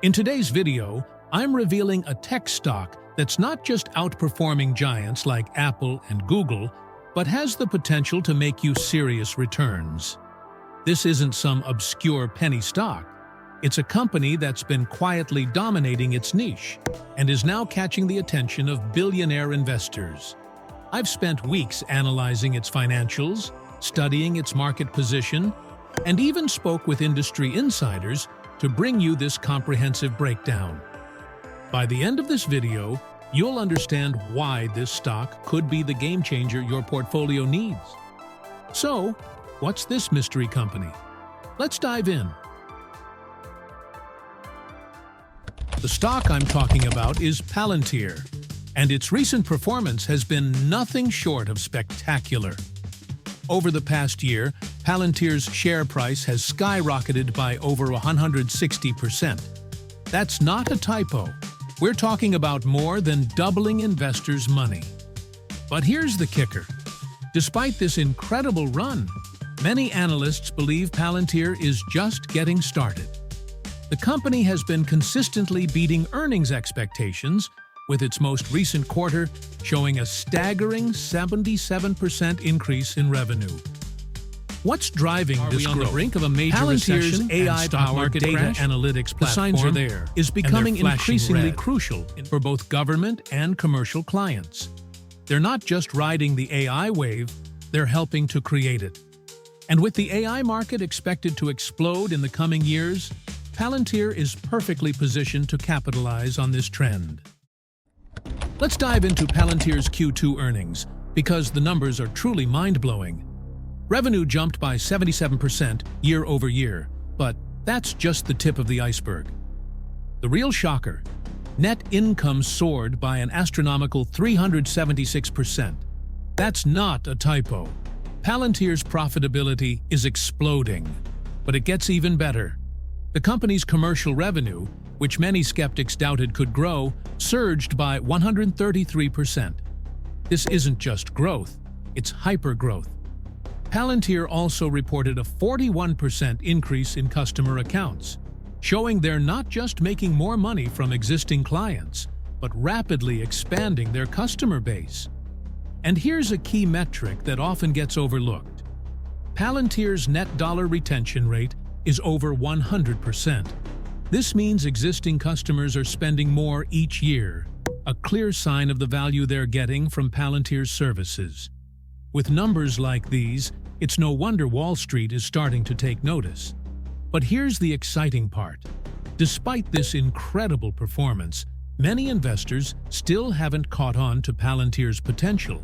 In today's video, I'm revealing a tech stock that's not just outperforming giants like Apple and Google, but has the potential to make you serious returns. This isn't some obscure penny stock. It's a company that's been quietly dominating its niche and is now catching the attention of billionaire investors. I've spent weeks analyzing its financials, studying its market position, and even spoke with industry insiders to bring you this comprehensive breakdown. By the end of this video, you'll understand why this stock could be the game changer your portfolio needs. So, what's this mystery company? Let's dive in. The stock I'm talking about is Palantir, and its recent performance has been nothing short of spectacular. Over the past year, Palantir's share price has skyrocketed by over 160%. That's not a typo. We're talking about more than doubling investors' money. But here's the kicker. Despite this incredible run, many analysts believe Palantir is just getting started. The company has been consistently beating earnings expectations, with its most recent quarter showing a staggering 77% increase in revenue. What's driving this growth? On the brink of a major recession, AI-powered data analytics platform is becoming increasingly crucial for both government and commercial clients. They're not just riding the AI wave, they're helping to create it. And with the AI market expected to explode in the coming years, Palantir is perfectly positioned to capitalize on this trend. Let's dive into Palantir's Q2 earnings, because the numbers are truly mind-blowing. Revenue jumped by 77% year over year, but that's just the tip of the iceberg. The real shocker: net income soared by an astronomical 376%. That's not a typo. Palantir's profitability is exploding, but it gets even better. The company's commercial revenue, which many skeptics doubted could grow, surged by 133%. This isn't just growth, it's hyper-growth. Palantir also reported a 41% increase in customer accounts, showing they're not just making more money from existing clients, but rapidly expanding their customer base. And here's a key metric that often gets overlooked. Palantir's net dollar retention rate is over 100%. This means existing customers are spending more each year, a clear sign of the value they're getting from Palantir's services. With numbers like these, it's no wonder Wall Street is starting to take notice. But here's the exciting part. Despite this incredible performance, many investors still haven't caught on to Palantir's potential,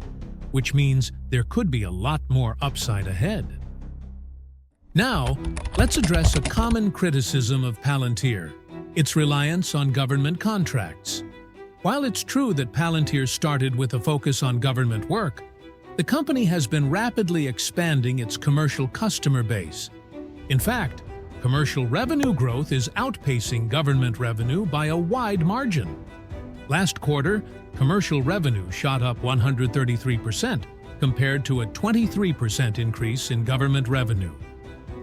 which means there could be a lot more upside ahead. Now, let's address a common criticism of Palantir: its reliance on government contracts. While it's true that Palantir started with a focus on government work, the company has been rapidly expanding its commercial customer base. In fact, commercial revenue growth is outpacing government revenue by a wide margin. Last quarter, commercial revenue shot up 133% compared to a 23% increase in government revenue.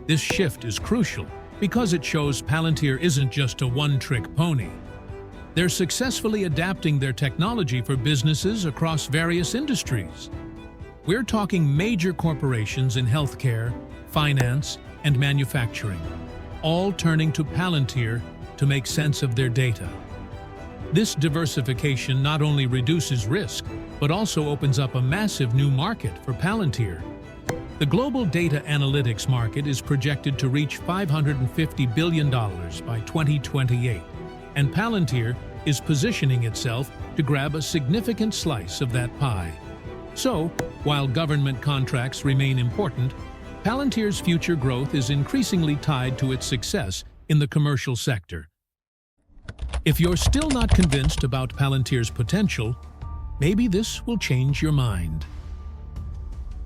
This shift is crucial because it shows Palantir isn't just a one-trick pony. They're successfully adapting their technology for businesses across various industries. We're talking major corporations in healthcare, finance, and manufacturing, all turning to Palantir to make sense of their data. This diversification not only reduces risk, but also opens up a massive new market for Palantir. The global data analytics market is projected to reach $550 billion by 2028, and Palantir is positioning itself to grab a significant slice of that pie. So, while government contracts remain important, Palantir's future growth is increasingly tied to its success in the commercial sector. If you're still not convinced about Palantir's potential, maybe this will change your mind.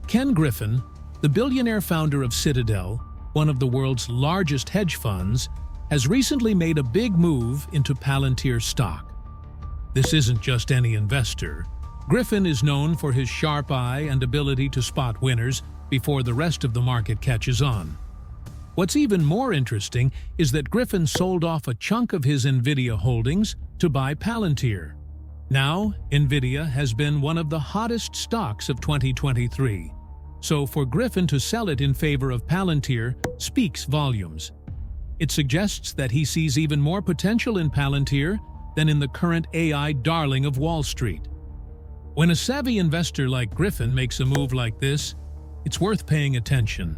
Ken Griffin, the billionaire founder of Citadel, one of the world's largest hedge funds, has recently made a big move into Palantir stock. This isn't just any investor. Griffin is known for his sharp eye and ability to spot winners before the rest of the market catches on. What's even more interesting is that Griffin sold off a chunk of his Nvidia holdings to buy Palantir. Now, Nvidia has been one of the hottest stocks of 2023. So for Griffin to sell it in favor of Palantir speaks volumes. It suggests that he sees even more potential in Palantir than in the current AI darling of Wall Street. When a savvy investor like Griffin makes a move like this, it's worth paying attention.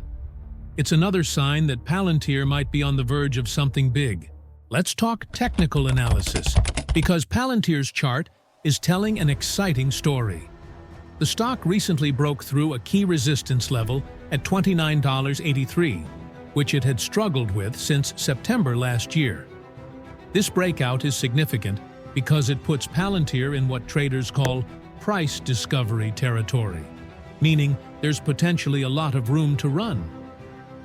It's another sign that Palantir might be on the verge of something big. Let's talk technical analysis, because Palantir's chart is telling an exciting story. The stock recently broke through a key resistance level at $29.83, which it had struggled with since September last year. This breakout is significant because it puts Palantir in what traders call price discovery territory, meaning there's potentially a lot of room to run.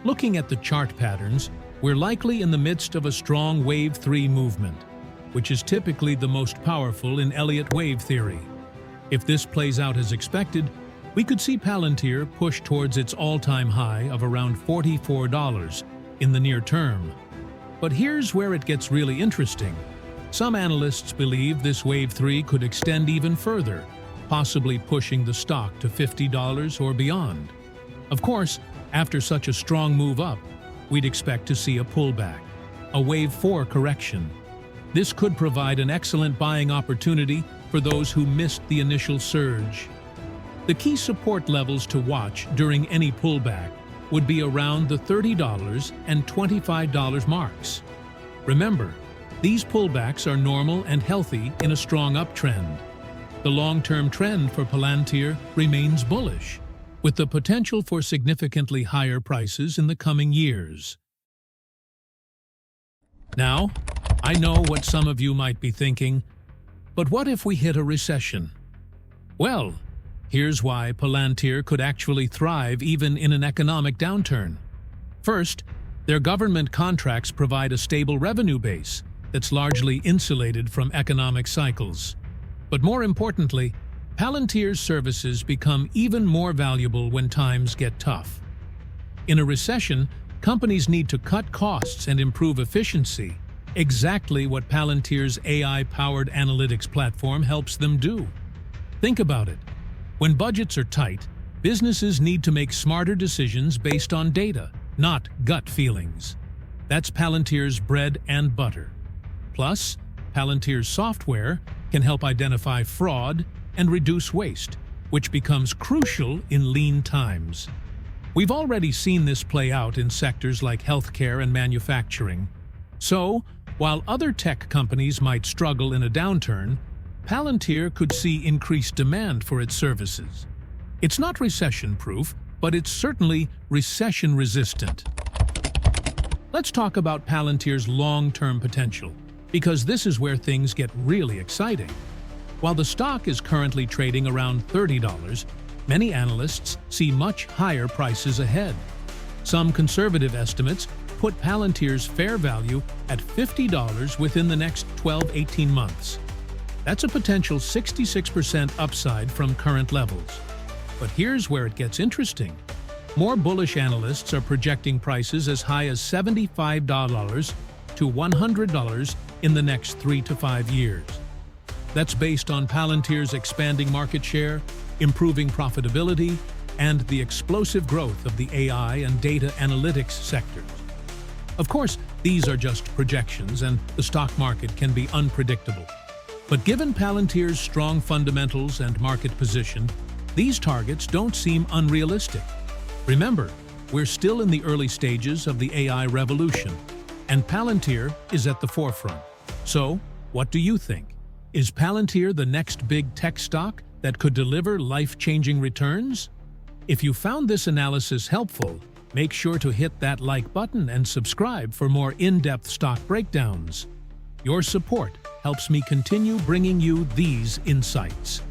Looking at the chart patterns, we're likely in the midst of a strong Wave 3 movement, which is typically the most powerful in Elliott wave theory. If this plays out as expected, we could see Palantir push towards its all-time high of around $44 in the near term. But here's where it gets really interesting. Some analysts believe this Wave 3 could extend even further, possibly pushing the stock to $50 or beyond. Of course, after such a strong move up, we'd expect to see a pullback, a Wave 4 correction. This could provide an excellent buying opportunity for those who missed the initial surge. The key support levels to watch during any pullback would be around the $30 and $25 marks. Remember, these pullbacks are normal and healthy in a strong uptrend. The long-term trend for Palantir remains bullish, with the potential for significantly higher prices in the coming years. Now, I know what some of you might be thinking, but what if we hit a recession? Well, here's why Palantir could actually thrive even in an economic downturn. First, their government contracts provide a stable revenue base that's largely insulated from economic cycles. But more importantly, Palantir's services become even more valuable when times get tough. In a recession, companies need to cut costs and improve efficiency, exactly what Palantir's AI-powered analytics platform helps them do. Think about it. When budgets are tight, businesses need to make smarter decisions based on data, not gut feelings. That's Palantir's bread and butter. Plus, Palantir's software can help identify fraud and reduce waste, which becomes crucial in lean times. We've already seen this play out in sectors like healthcare and manufacturing. So, while other tech companies might struggle in a downturn, Palantir could see increased demand for its services. It's not recession-proof, but it's certainly recession-resistant. Let's talk about Palantir's long-term potential, because this is where things get really exciting. While the stock is currently trading around $30, many analysts see much higher prices ahead. Some conservative estimates put Palantir's fair value at $50 within the next 12-18 months. That's a potential 66% upside from current levels. But here's where it gets interesting. More bullish analysts are projecting prices as high as $75 to $100 in the next 3 to 5 years. That's based on Palantir's expanding market share, improving profitability, and the explosive growth of the AI and data analytics sectors. Of course, these are just projections, and the stock market can be unpredictable. But given Palantir's strong fundamentals and market position, these targets don't seem unrealistic. Remember, we're still in the early stages of the AI revolution, and Palantir is at the forefront. So, what do you think? Is Palantir the next big tech stock that could deliver life-changing returns? If you found this analysis helpful, make sure to hit that like button and subscribe for more in-depth stock breakdowns. Your support helps me continue bringing you these insights.